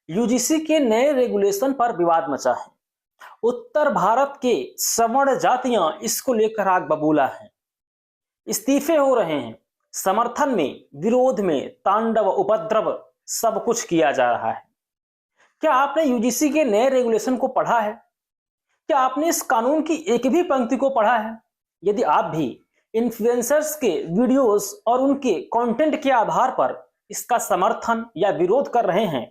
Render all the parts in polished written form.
UGC के नए regulation पर विवाद मचा है। उत्तर भारत के सवर्ण जातियां इसको लेकर आग बबूला हैं। इस्तीफे हो रहे हैं, समर्थन में, विरोध में, तांडव उपद्रव सब कुछ किया जा रहा है। क्या आपने यूजीसी के नए रेगुलेशन को पढ़ा है? क्या आपने इस कानून की एक भी पंक्ति को पढ़ा है? यदि आप भी इन्फ्लुएंसर्स के वीडियोस और उनके कंटेंट के आधार पर इसका समर्थन या विरोध कर रहे हैं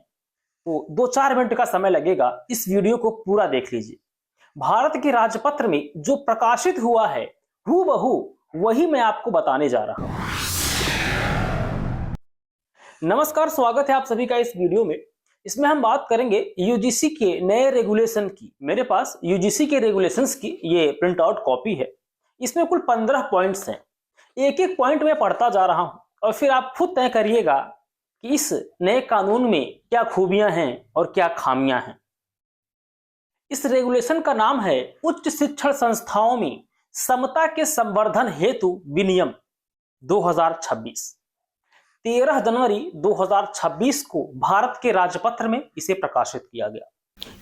तो 2-4 मिनट का समय लगेगा, इस वीडियो को पूरा देख लीजिए। भारत के राजपत्र में जो प्रकाशित हुआ है हूबहू वही मैं आपको बताने जा रहा हूं। नमस्कार, स्वागत है आप सभी का इस वीडियो में। इसमें हम बात करेंगे यूजीसी के नए रेगुलेशन की। मेरे पास यूजीसी के रेगुलेशंस की ये प्रिंट आउट कॉपी है। इसमें कुल 15 पॉइंट्स हैं। एक एक पॉइंट में पढ़ता जा रहा हूं और फिर आप खुद तय करिएगा कि इस नए कानून में क्या खूबियां हैं और क्या खामियां हैं। इस रेगुलेशन का नाम है उच्च शिक्षण संस्थाओं में समता के संवर्धन हेतु विनियम 2026। 13 जनवरी 2026 को भारत के राजपत्र में इसे प्रकाशित किया गया।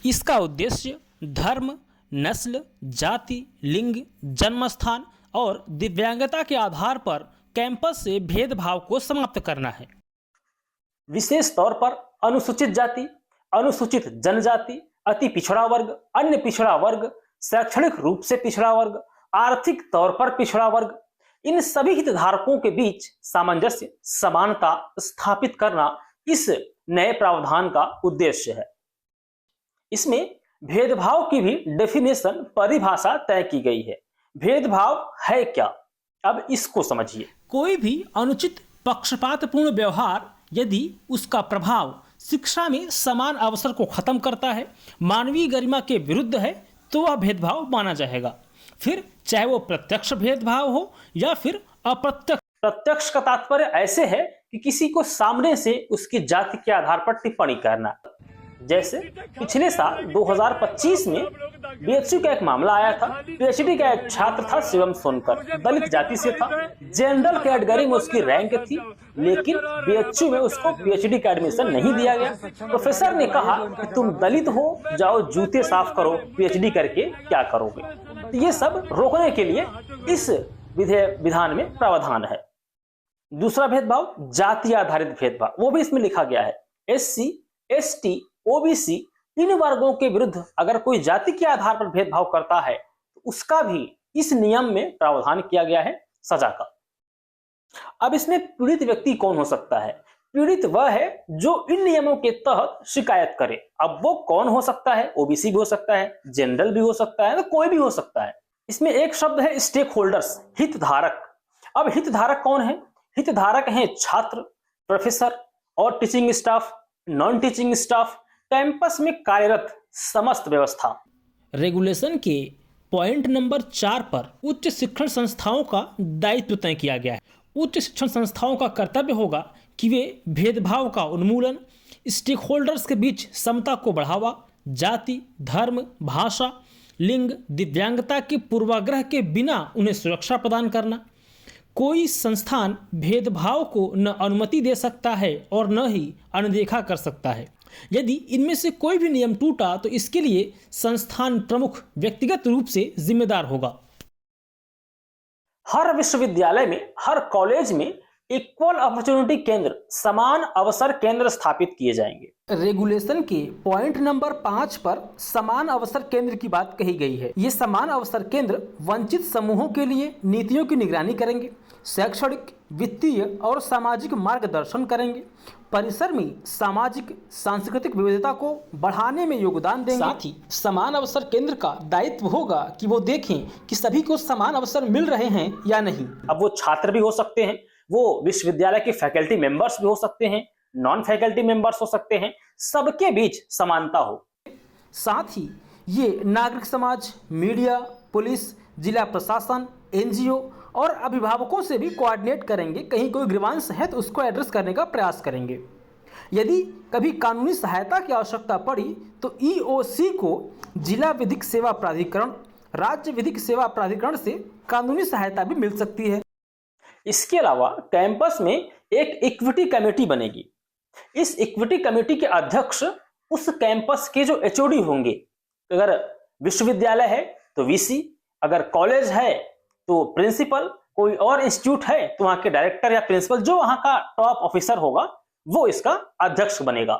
इसका उद्देश्य धर्म, नस्ल, जाति, लिंग, जन्मस्थान और दिव्यांगता के आधार पर कैंपस से भेदभाव को समाप्त करना है। विशेष तौर पर अनुसूचित जाति, अनुसूचित जनजाति, अति पिछड़ा वर्ग, अन्य पिछड़ा वर्ग, शैक्षणिक रूप से पिछड़ा वर्ग, आर्थिक तौर पर पिछड़ा वर्ग, इन सभी हितधारकों के बीच सामंजस्य, समानता स्थापित करना इस नए प्रावधान का उद्देश्य है। इसमें भेदभाव की भी डेफिनेशन, परिभाषा तय की गई है। भेदभाव है क्या, अब इसको समझिए। कोई भी अनुचित पक्षपातपूर्ण व्यवहार यदि उसका प्रभाव शिक्षा में समान अवसर को खत्म करता है, मानवीय गरिमा के विरुद्ध है, तो वह भेदभाव माना जाएगा। फिर चाहे वो प्रत्यक्ष भेदभाव हो या फिर अप्रत्यक्ष। प्रत्यक्ष का तात्पर्य ऐसे है कि किसी को सामने से उसकी जाति के आधार पर टिप्पणी करना। जैसे पिछले साल 2025 में बीएचयू का एक मामला आया था। पीएचडी का एक छात्र था शिवम सोनकर, दलित जाति से था, जनरल कैटेगरी में उसकी रैंक थी, लेकिन बीएचयू में उसको पीएचडी का एडमिशन नहीं दिया गया। प्रोफेसर ने कहा कि तुम दलित हो, जाओ जूते साफ करो, पीएचडी करके क्या करोगे। तो ये सब रोकने के लिए इस विधान में प्रावधान है। दूसरा भेदभाव जाति आधारित भेदभाव, वो भी इसमें लिखा गया है। एससी, एसटी, ओबीसी इन वर्गों के विरुद्ध अगर कोई जाति के आधार पर भेदभाव करता है तो उसका भी इस नियम में प्रावधान किया गया है सजा का। अब इसमें पीड़ित व्यक्ति कौन हो सकता है? पीड़ित वह है जो इन नियमों के तहत शिकायत करे। अब वो कौन हो सकता है? ओबीसी भी हो सकता है, जनरल भी हो सकता है, तो कोई भी हो सकता है। इसमें एक शब्द है स्टेक होल्डर्स, हितधारक। अब हितधारक कौन है? हितधारक हैं छात्र, प्रोफेसर और teaching staff, non teaching staff, campus में कार्यरत समस्त व्यवस्था। रेगुलेशन के पॉइंट नंबर 4 पर उच्च शिक्षण संस्थाओं का दायित्व तय किया गया है। उच्च शिक्षण संस्थाओं का कर्तव्य होगा कि वे भेदभाव का उन्मूलन, स्टेक होल्डर्स के बीच समता को बढ़ावा, जाति, धर्म, भाषा, लिंग, दिव्यांगता के पूर्वाग्रह के बिना उन्हें सुरक्षा प्रदान करना। कोई संस्थान भेदभाव को न अनुमति दे सकता है और न ही अनदेखा कर सकता है। यदि इनमें से कोई भी नियम टूटा तो इसके लिए संस्थान प्रमुख व्यक्तिगत रूप से जिम्मेदार होगा। हर विश्वविद्यालय में, हर कॉलेज में इक्वल अपॉर्चुनिटी केंद्र, समान अवसर केंद्र स्थापित किए जाएंगे। रेगुलेशन के पॉइंट नंबर 5 पर समान अवसर केंद्र की बात कही गई है। ये समान अवसर केंद्र वंचित समूहों के लिए नीतियों की निगरानी करेंगे, शैक्षणिक, वित्तीय और सामाजिक मार्गदर्शन करेंगे, परिसर में सामाजिक सांस्कृतिक विविधता को बढ़ाने में योगदान देंगे। साथ ही समान अवसर केंद्र का दायित्व होगा कि वो देखें कि सभी को समान अवसर मिल रहे हैं या नहीं। अब वो छात्र भी हो सकते हैं, वो विश्वविद्यालय के फैकल्टी मेंबर्स भी हो सकते हैं, नॉन फैकल्टी मेंबर्स हो सकते हैं, सबके बीच समानता हो। साथ ही ये नागरिक समाज, मीडिया, पुलिस, जिला प्रशासन, एनजीओ और अभिभावकों से भी कोऑर्डिनेट करेंगे। कहीं कोई ग्रीवांस है तो उसको एड्रेस करने का प्रयास करेंगे। यदि कभी कानूनी सहायता की आवश्यकता पड़ी तो ईओसी को जिला विधिक सेवा प्राधिकरण, राज्य विधिक सेवा प्राधिकरण से कानूनी सहायता भी मिल सकती है। इसके अलावा कैंपस में एक इक्विटी कमेटी बनेगी। इस इक्विटी कमेटी के अध्यक्ष उस कैंपस के जो एचओडी होंगे, अगर विश्वविद्यालय है तो वीसी, अगर कॉलेज है तो प्रिंसिपल, कोई और इंस्टीट्यूट है तो वहां के डायरेक्टर या प्रिंसिपल, जो वहां का टॉप ऑफिसर होगा वो इसका अध्यक्ष बनेगा।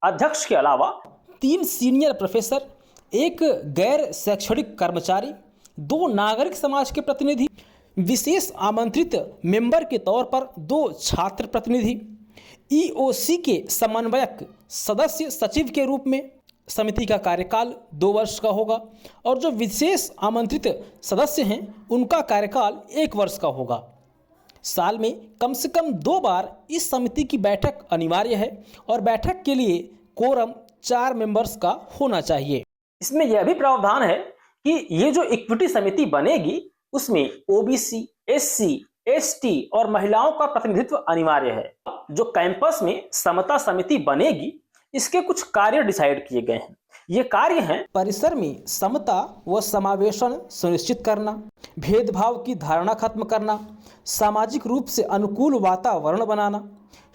अध्यक्ष के अलावा 3 सीनियर प्रोफेसर, 1 गैर शैक्षणिक कर्मचारी, 2 नागरिक समाज के प्रतिनिधि, विशेष आमंत्रित मेंबर के तौर पर 2 छात्र प्रतिनिधि, ईओसी के समन्वयक सदस्य सचिव के रूप में। समिति का कार्यकाल 2 वर्ष का होगा और जो विशेष आमंत्रित सदस्य हैं उनका कार्यकाल 1 वर्ष का होगा। साल में कम से कम 2 बार इस समिति की बैठक अनिवार्य है और बैठक के लिए कोरम 4 मेंबर्स का होना चाहिए। इसमें यह भी प्रावधान है कि ये जो इक्विटी समिति बनेगी उसमें ओबीसी, एससी, एसटी और महिलाओं का प्रतिनिधित्व अनिवार्य है। जो कैंपस में समता समिति बनेगी इसके कुछ कार्य डिसाइड किए गए हैं। ये कार्य हैं: परिसर में समता व समावेशन सुनिश्चित करना, भेदभाव की धारणा खत्म करना, सामाजिक रूप से अनुकूल वातावरण बनाना,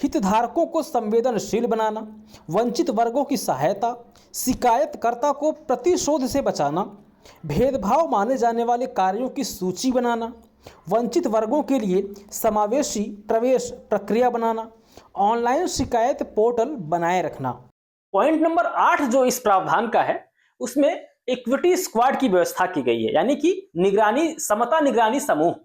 हितधारकों को संवेदनशील बनाना, वंचित वर्गों की सहायता, शिकायतकर्ता को प्रतिशोध से बचाना, भेदभाव माने जाने वाले कार्यों की सूची बनाना, वंचित वर्गों के लिए समावेशी प्रवेश प्रक्रिया बनाना, ऑनलाइन शिकायत पोर्टल बनाए रखना। पॉइंट नंबर 8 जो इस प्रावधान का है उसमें इक्विटी स्क्वाड की व्यवस्था की गई है, यानी कि निगरानी, समता निगरानी समूह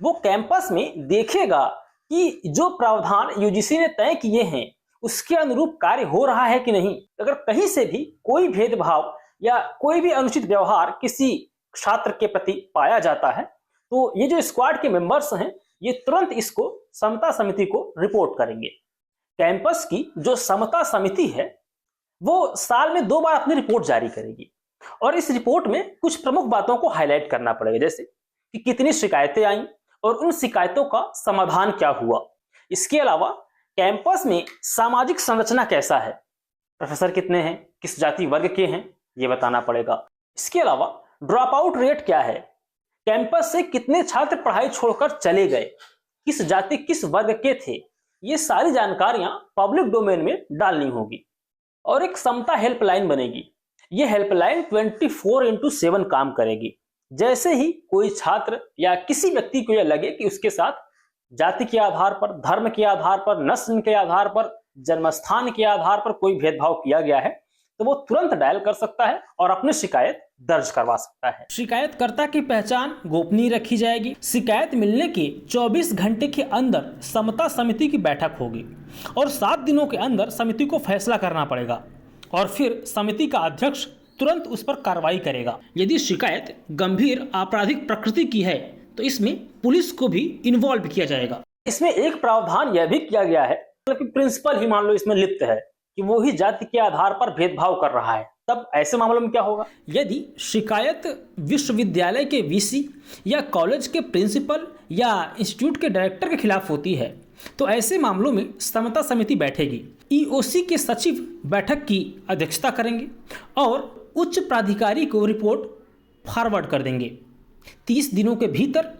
वो कैंपस में देखेगा कि जो प्रावधान यूजीसी ने तय किए हैं उसके अनुरूप कार्य हो रहा है कि नहीं। अगर कहीं से भी कोई भेदभाव या कोई भी अनुचित व्यवहार किसी छात्र के प्रति पाया जाता है तो ये जो स्क्वाड के मेंबर्स हैं ये तुरंत इसको समता समिति को रिपोर्ट करेंगे। कैंपस की जो समता समिति है वो साल में 2 बार अपनी रिपोर्ट जारी करेगी और इस रिपोर्ट में कुछ प्रमुख बातों को हाईलाइट करना पड़ेगा, जैसे कि कितनी शिकायतें आईं और उन शिकायतों का समाधान क्या हुआ। इसके अलावा कैंपस में सामाजिक संरचना कैसा है, प्रोफेसर कितने हैं, किस जाति वर्ग के हैं, ये बताना पड़ेगा। इसके अलावा ड्रॉप आउट रेट क्या है, कैंपस से कितने छात्र पढ़ाई छोड़कर चले गए, किस जाति किस वर्ग के थे, ये सारी जानकारियां पब्लिक डोमेन में डालनी होगी। और एक समता हेल्पलाइन बनेगी। ये हेल्पलाइन 24/7 काम करेगी। जैसे ही कोई छात्र या किसी व्यक्ति को यह लगे कि उसके साथ जाति के आधार पर, धर्म के आधार पर, नस्ल के आधार पर, जन्मस्थान के आधार पर कोई भेदभाव किया गया है तो वो तुरंत डायल कर सकता है और अपनी शिकायत दर्ज करवा सकता है। शिकायतकर्ता की पहचान गोपनीय रखी जाएगी। शिकायत मिलने के 24 घंटे के अंदर समता समिति की बैठक होगी और 7 दिनों के अंदर समिति को फैसला करना पड़ेगा और फिर समिति का अध्यक्ष तुरंत उस पर कार्रवाई करेगा। यदि शिकायत गंभीर आपराधिक प्रकृति की है तो इसमें पुलिस को भी इन्वॉल्व किया जाएगा। इसमें एक प्रावधान यह भी किया गया है कि प्रिंसिपल ही मान लो इसमें लिप्त है कि वो ही जाति के आधार पर भेदभाव कर रहा है, तब ऐसे मामलों में क्या होगा। यदि शिकायत विश्वविद्यालय के वीसी या कॉलेज के प्रिंसिपल या इंस्टीट्यूट के डायरेक्टर के खिलाफ होती है तो ऐसे मामलों में समता समिति बैठेगी। ईओसी के सचिव बैठक की अध्यक्षता करेंगे और उच्च प्राधिकारी को रिपोर्ट फॉरवर्ड कर देंगे। 30 दिनों के भीतर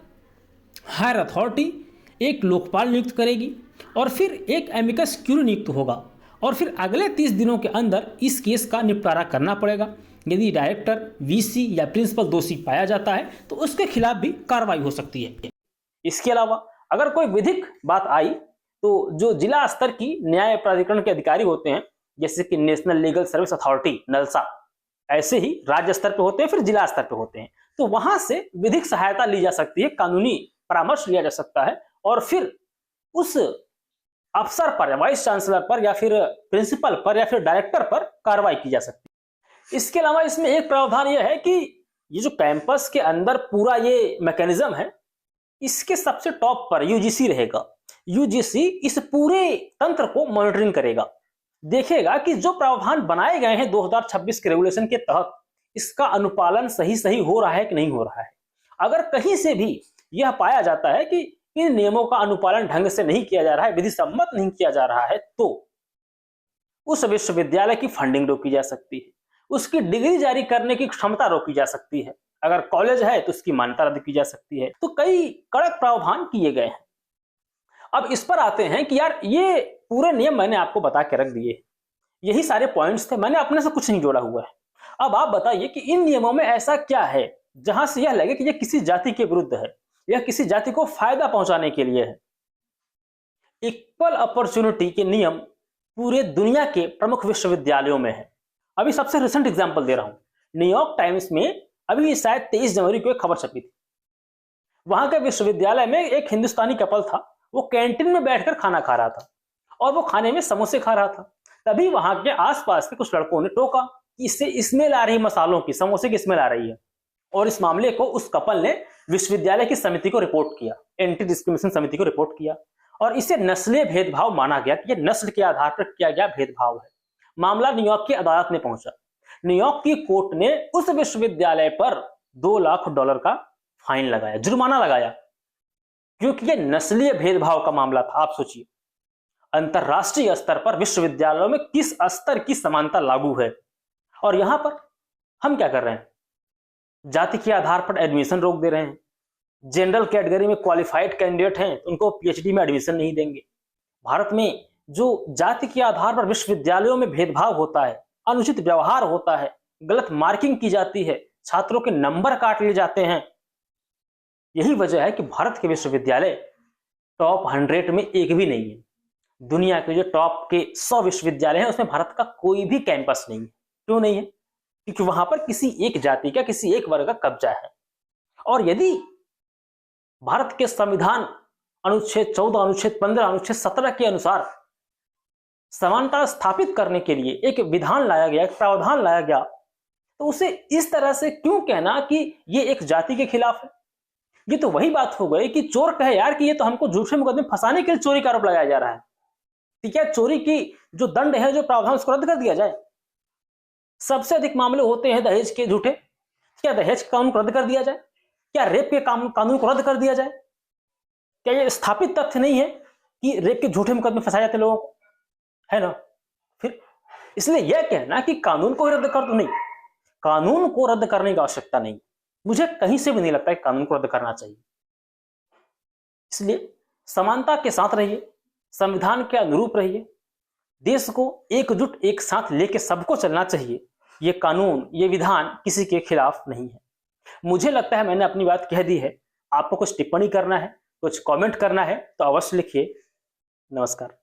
हायर अथॉरिटी एक लोकपाल नियुक्त करेगी और फिर एक एमिकस क्यूरी नियुक्त होगा और फिर अगले 30 दिनों के अंदर इस केस का निपटारा करना पड़ेगा। यदि डायरेक्टर, वीसी या प्रिंसिपल दोषी पाया जाता है तो उसके खिलाफ भी कार्रवाई हो सकती है। इसके अलावा अगर कोई विधिक बात आई तो जो जिला स्तर की न्याय प्राधिकरण के अधिकारी होते हैं, जैसे कि नेशनल लीगल सर्विस अथॉरिटी नलसा, ऐसे ही राज्य स्तर पे होते हैं, फिर जिला स्तर पे होते हैं, तो वहां से विधिक सहायता ली जा सकती है, कानूनी परामर्श लिया जा सकता है और फिर उस अफसर पर या वाइस चांसलर पर या फिर प्रिंसिपल पर या फिर डायरेक्टर पर कार्रवाई की जा सकती है। इसके अलावा इसमें एक प्रावधान यह है कि ये जो कैंपस के अंदर पूरा ये मैकेनिज्म है, इसके सबसे टॉप पर यूजीसी रहेगा। यूजीसी इस पूरे तंत्र को मॉनिटरिंग करेगा, देखेगा कि जो प्रावधान बनाए गए हैं 2026 के रेगुलेशन के तहत इसका अनुपालन सही हो रहा है कि नहीं हो रहा है। अगर कहीं से भी यह पाया जाता है कि इन नियमों का अनुपालन ढंग से नहीं किया जा रहा है, विधि सम्मत नहीं किया जा रहा है, तो उस विश्वविद्यालय की फंडिंग रोकी जा सकती है, उसकी डिग्री जारी करने की क्षमता रोकी जा सकती है, अगर कॉलेज है तो उसकी मान्यता रद्द की जा सकती है। तो कई कड़क प्रावधान किए गए हैं। अब इस पर आते हैं कि यार ये पूरे नियम मैंने आपको बता के रख दिए, यही सारे पॉइंट्स थे, मैंने अपने से कुछ नहीं जोड़ा हुआ है। अब आप बताइए कि इन नियमों में ऐसा क्या है जहां से यह लगे कि यह किसी जाति के विरुद्ध है या किसी जाति को फायदा पहुंचाने के लिए है। इक्वल अपॉर्चुनिटी के नियम पूरे दुनिया के प्रमुख विश्वविद्यालयों में है। अभी सबसे रिसेंट एग्जांपल दे रहा हूं, न्यूयॉर्क टाइम्स में अभी शायद 23 जनवरी को एक खबर छपी थी। वहां के विश्वविद्यालय में एक हिंदुस्तानी कपल था, वो कैंटीन में बैठकर खाना खा रहा था और वो खाने में समोसे खा रहा था। तभी वहां के आसपास के कुछ लड़कों ने टोका कि इससे स्मेल आ रही है, मसालों की, समोसे की स्मेल आ रही है। और इस मामले को उस कपल ने विश्वविद्यालय की समिति को रिपोर्ट किया, एंटी डिस्क्रिमिनेशन समिति को रिपोर्ट किया, और इसे नस्लीय भेदभाव माना गया कि यह नस्ल के आधार पर किया गया भेदभाव है। मामला न्यूयॉर्क की अदालत में पहुंचा। न्यूयॉर्क की कोर्ट ने उस विश्वविद्यालय पर $2 लाख का फाइन लगाया, जुर्माना लगाया, क्योंकि यह नस्लीय भेदभाव का मामला था। आप सोचिए, अंतरराष्ट्रीय स्तर पर विश्वविद्यालयों में किस स्तर की समानता लागू है, और यहां पर हम क्या कर रहे हैं, जाति के आधार पर एडमिशन रोक दे रहे हैं। जनरल कैटेगरी में क्वालिफाइड कैंडिडेट हैं तो उनको पीएचडी में एडमिशन नहीं देंगे। भारत में जो जाति के आधार पर विश्वविद्यालयों में भेदभाव होता है, अनुचित व्यवहार होता है, गलत मार्किंग की जाती है, छात्रों के नंबर काट लिए जाते हैं, यही वजह है कि भारत के विश्वविद्यालय टॉप 100 में एक भी नहीं है। दुनिया के जो टॉप के 100 विश्वविद्यालय हैं उसमें भारत का कोई भी कैंपस नहीं है। क्यों नहीं है? क्योंकि वहां पर किसी एक जाति का, किसी एक वर्ग का कब्जा है। और यदि भारत के संविधान अनुच्छेद 14, अनुच्छेद 15, अनुच्छेद 17 के अनुसार समानता स्थापित करने के लिए एक विधान लाया गया, एक प्रावधान लाया गया, तो उसे इस तरह से क्यों कहना कि ये एक जाति के खिलाफ है? ये तो वही बात हो गई कि चोर कहे यार कि ये तो हमको झूठे मुकदमे फंसाने के लिए चोरी का आरोप लगाया जा रहा है, ठीक है, चोरी की जो दंड है, जो प्रावधान, उसको रद्द कर दिया जाए। सबसे अधिक मामले होते हैं दहेज के झूठे, क्या दहेज कानून को रद्द कर दिया जाए? क्या रेप के कानून को रद्द कर दिया जाए? क्या ये स्थापित तथ्य नहीं है कि रेप के झूठे मुकदमे फंसाए जाते लोगों को, है ना? फिर इसलिए यह कहना कि कानून को रद्द कर दो, नहीं, कानून को रद्द करने की आवश्यकता नहीं। मुझे कहीं से भी नहीं लगता कि कानून को रद्द करना चाहिए। इसलिए समानता के साथ रहिए, संविधान के अनुरूप रहिए, देश को एकजुट एक साथ लेके सबको चलना चाहिए। ये कानून, ये विधान किसी के खिलाफ नहीं है। मुझे लगता है मैंने अपनी बात कह दी है। आपको कुछ टिप्पणी करना है, कुछ कमेंट करना है तो अवश्य लिखिए। नमस्कार।